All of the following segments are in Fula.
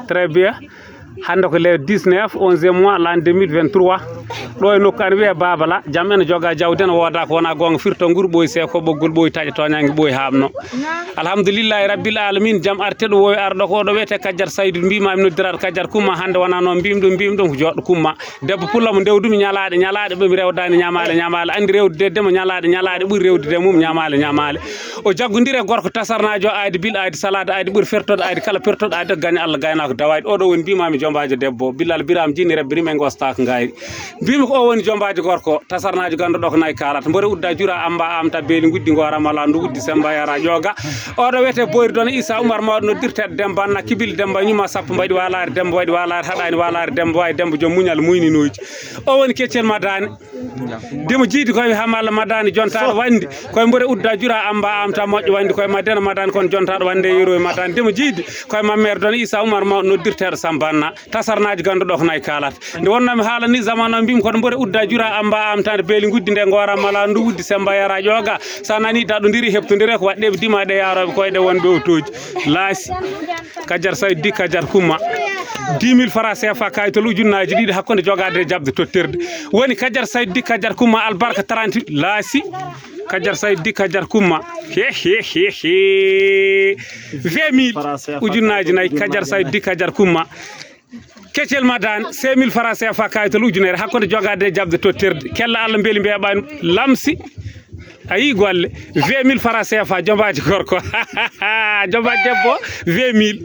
Très bien. Hande ko le 19 11e mois l'an 2023 ɗo e nokku an wiye babala jam en joga jawdi en woda ko wona gonga firto nguru ɓoy se ko ɓoggol ɓoy taƴa toñangue ɓoy hamno alhamdoulillahi rabbil alamin jam arteɗo wowi arɗo ko ɗo wiyete Kadiar Saydou mbimami noddirat Kadiar Coumma hande wona noon mbimɗum ko joɗɗo Coumma debbo pulla mo ndewdumi ñalaɗe ɓemi rewdani ñamale andi rewdede mo ñalaɗe ɓuuri rewdude mum ñamale o jaggodire gorko tasarnajo ayde bil ayde salade ayde ɓuuri fertode ayde kala pertoɗo ayde gagne Allah gaynako dawayde oɗo woni mbimami jombajo debbo billal biram jini rabbiri men gostako gayri mbimi ko o woni jombajo gorko tasarnajo ganduɗo ko nayi kalata mbore udda jura amba amta beeli guddi goramala ndu uddi semba yara ƴoga oɗo wiyete boyri don Issa Oumar mawɗo noddirtede Demba anna kibili Demba ñuma sappo mbaɗi walare Demba waɗi walare haɗani walare Demba wawi Demba joom muñal muyninoji o woni keccel madani demo jiidi koye hamalla madani jontaɗo wandi koye mbore udda jura amba amta moƴƴo wandi koye madena madani kono jontaɗo wande yero e madani demo jiidi koye mammere don Issa Oumar mawɗo noddirteɗo Samba Anna tasarnaji ganduɗo ko nayi kalata nde wonnomi haalani zaman o mbimi kono mbore udda jura amba amtade beeli guddi nde goramala ndu uddi semba yara ƴoga sa nani daɗodiri heɓtodire ko waɗɗeɓe dimaɗe yaroɓe koyɗe wonɓe otoji laasi Kadiar Saydou di Kadiar Coumma 10 000 francs CFA kayitol ujunnaji ɗiɗi hakkude jogade e jabde tottirde woni Kadiar Saydou di Kadiar Coumma albarka 38 laasi Kadiar Saydou di Kadiar Coumma 20 000 ujunnaji nayyi Kadiar Saydou di Kadiar Coumma keccel madani 5 000 francs CFA kayitol ujunere hakkude jogade e jabde tottirde kella Allah beeli mbeɓani lamsi ayi golle 20 000 francs CFA jombaji gorko jombaji debbo 20 000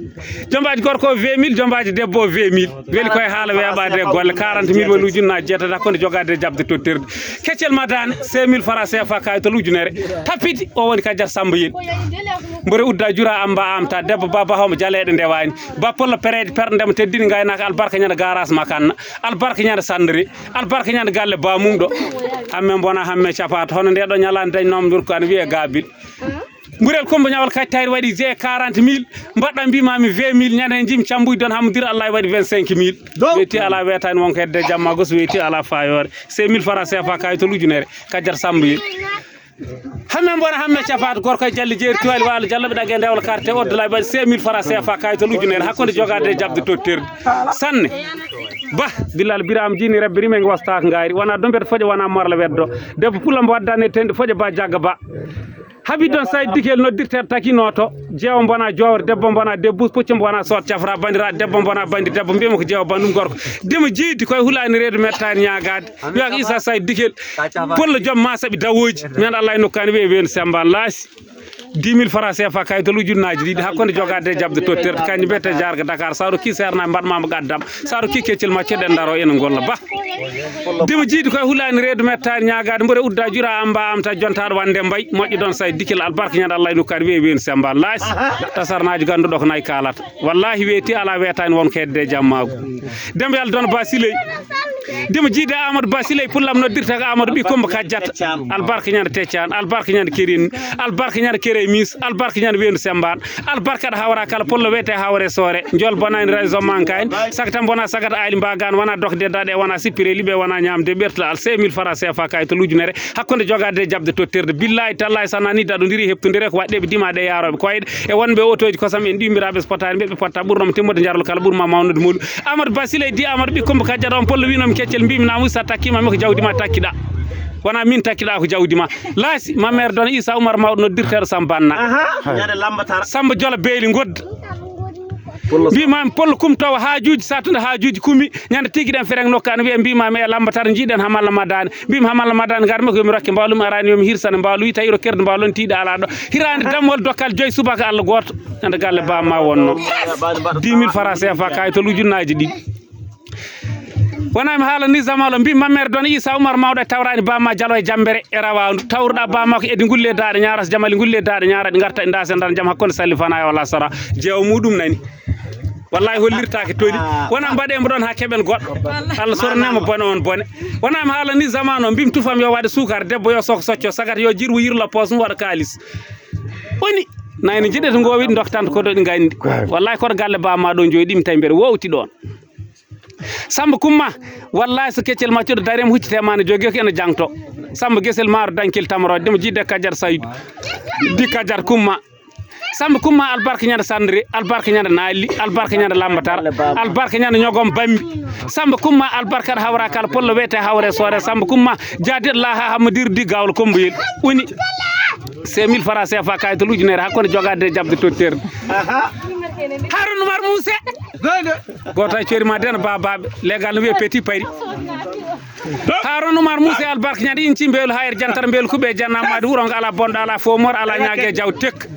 jombaji gorko 20 000 jombaji debbo 20 000 weeli koye haala weeɓade e golle 40 000 woni ujunnaji jeetati hakkude jogade e jabde tottirde keccel madani 5 000 francs CFA kayitol ujunere tappiti o woni Kadiar Samba Yel mbore udda jura amba amta debbo baba hawmo jaleɗe ndewani ba pollo pereje perɗo ndema teddini gaynaka albarka ñande garage makanna albarka ñande sandri albarka ñande galle bamum ɗo hamme bona hamme capata hono ndeɗo ñalande dañ noom dur ko an wiye gabil mburel kombo ñawal kattari waɗi g 40 000 mbaɗɗa mbimami 20 000 ñande hen jimi cambuji don hamdira Allah waɗi 25 000 weyti ala wetani wonko hedde jamma goso weyti ala fayore 5 000 francs CFA kayitol ujunere Kadiar Samba Yel hamme bona hamme capato gorko e jalli jeeri tuwali walo jalloɓe ɗagge ndewal carte oddala waɗi 5 000 francs CFA kayitol ujunere hakkude jogade e jabde tottirde sanne ba billal biram jini rabbiri men wastaka gayri wona dombete foƴe wona morla weddo debbo pulla mbo waddane tende foƴe ba jagga ba habi don Saydou dikel noddirteɗo takinoto jeewo bona jowre debbo bona debbo puccu bona sot cafra bandiraɗo debbo bona bandi debbo mbiyama ko jeewo bandum gorko demo jiidi koye hulani reedu mettani ñagade wiya ko Issa Saydou dikel pulla joom ma saaɓi dawoji min Allah e nokkani weeni Samba laasi 10 000 francs CFA kayitol ujunnaji ɗiɗi hakkude jogade e jabde tottirde kañum mbiyete jarga Dakar sa rokki serna mbaɗmama gaddam sa rokki keccel ma ceɗen daro ene golla ba demo jiidi koye hulani reedu mettani ñagade mbore udda jura amba amta jontaɗo wande mbay moƴƴi don Saydou dikel albarka ñande Allah e nokkani weeni Samba laasi tasarnaji ganduɗo ko nayi kalata wallahi weeti ala wetani wonko hedde e jammago dembe yalla don basiley demo jiide Amadou Basiley pullam noddirta ko Amadou ɓi Coumba Kadiata albarka ñande Teccan albarka ñande Kérin albarka ñande Kéré Mis albarka ñande weenu Sembane albarka ɗo hawra kala pollo wiyete hawre sore jol bonani raison mankani saka tan bona sagata ali mbagani wona dokde daɗe wona sippire liɓe wona ñamde ɓertula al 5 000 francs CFA kayitol ujunere hakkude jogade e jabde tottirde billahi tallahi sa nani daɗodiri heɓtodire ko waɗɗeɓe dimaɗe yaroɓe koyɗe e wonɓe otoji kosam en ɗimmiraɓe so potani ɓeɓe potta ɓurnomo timmude jarol kala ɓuurma mawnude muɗum Amadou Basiley di Amadou ɓi Coumba Kadiata on pollo winomi keccel mbimi namu sa takkimami ko jawdima takkiɗa wona min takkiɗa ko jawdima laasi mamere don Issa Oumar mawɗo noddirteɗo Samba Anna Samba Jola beeli godda mbimami pollo kumtowo haajuji sattude haajuji kumi ñande tigui ɗen fereng nokkani wiye mbimami e lambatara jiiɗen hamalla madani mbimi hamalla madani garmi ko yomi rokke mbawlum arani yomi hirsane mbawlu wi tawi ro kerde mbawlon tiiɗa ala ɗo hirande dammol dokkal joyi subaka Allah goto ñande galle bamma wonno 10 000 francs CFA kayitol ujunnaji ɗiɗi wona mi haalani zamalo mbi mamere don Issa Oumar mawɗo e tawrani bamma jalo e jambere e rawandu tawruɗa bamma ko edi gulle daɗe ñaras jamali gulle daɗe ñara ɗi garta ɗi dasen dan jaam hakkude sallifana e walla sara jeewo muɗum nani wallahi hollirtake toni wona mbaɗemo ɗon ha keɓen goɗɗo Allah sornema bone on bone wona mi haalani zaman o mbimi tufam yo waɗe sukar debbo yo soko socco sagata yo jirwo yirlo poos mum waɗa kalis woni nayno jiɗete gowiɗi doktanta koɗo ɗi gandi wallahi koto galle bamma ɗo joyi ɗimi tawi mbeɗa wowti ɗon Samba Coumma wallahi so keccel maccuɗo darima huccitema ne jogui ko ene jangto Samba guesel maaro dañkel tamarode demo jidde Kadiar Saydou di Kadiar Coumma Samba Kumma albarka ñande Sandre albarka ñande Nali albarka ñande Lambatar albarka ñande ñogom Bambi Samba Kumma albarka hawra kala pollo wete hawre sore Samba Kumma jadi Allah ha hamadir di gawol komboyel woni 5000 francs CFA kayitol ujunere hakkonde jogade jabde totterde Harun Umar Mousse goto e coori ma den babaɓe légal no wiye petit pari Harun Umar Mousse albarka ñande inci mbewlu hayre jantar mbewlu kuɓe jannamade wuuro ngo ala bonɗo ala fomor ala ñague jaw tek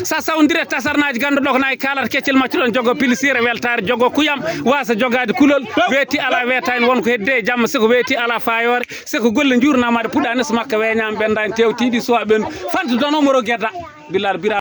sa sawdire tasarnaji ganduɗo ko nayi kalata keccel maccu ɗon jogo pilisire weltare jogo kuyam wasa jogade kulol weeti ala wetani wonko hedde e jamma siko weeti ala fayore siko golle jurnamade puɗɗani so makka weñama ɓendani tewtiɗi suwa ɓendu fantu donomoro guedda bilal bira